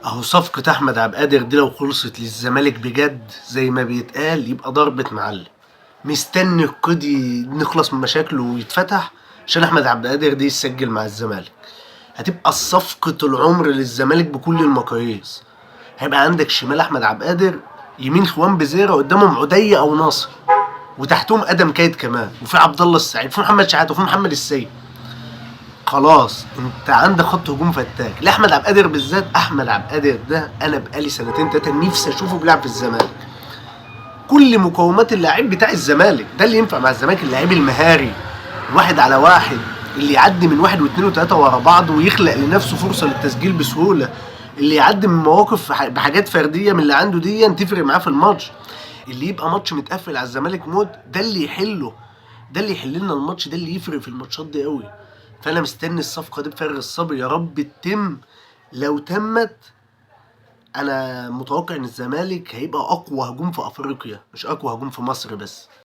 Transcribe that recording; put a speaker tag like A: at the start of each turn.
A: اهو صفقة احمد عبد القادر دي لو خلصت للزمالك بجد زي ما بيتقال يبقى ضربة معلم. مستني القضي نخلص من مشاكله ويتفتح عشان احمد عبد القادر دي يسجل مع الزمالك. هتبقى صفقة العمر للزمالك بكل المقاييس. هيبقى عندك شمال احمد عبد القادر، يمين خوان بزيرة، قدامهم عدية او ناصر، وتحتهم ادم كايد كمان، وفي عبد الله السعيد، وفي محمد شحاته، وفي محمد السيد. خلاص انت عندك خط هجوم فتاك. لاحمد عبد القادر بالذات، احمد عبد القادر ده انا بقالي سنتين تلاته نفسي اشوفه بيلعب في الزمالك. كل مقومات اللاعب بتاع الزمالك، ده اللي ينفع مع الزمالك، اللاعب المهاري، واحد على واحد، اللي يعدي من واحد واثنين وثلاثه ورا بعض ويخلق لنفسه فرصه للتسجيل بسهوله، اللي يعدي من مواقف بحاجات فرديه من اللي عنده دي تفرق معاه في الماتش، اللي يبقى ماتش متقفل على الزمالك موت ده اللي يحله، ده اللي يحل لنا الماتش، ده اللي يفرق في الماتشات دي قوي. فانا مستني الصفقه دي بفارغ الصبر، يا رب تتم. لو تمت انا متوقع ان الزمالك هيبقى اقوى هجوم في افريقيا، مش اقوى هجوم في مصر بس.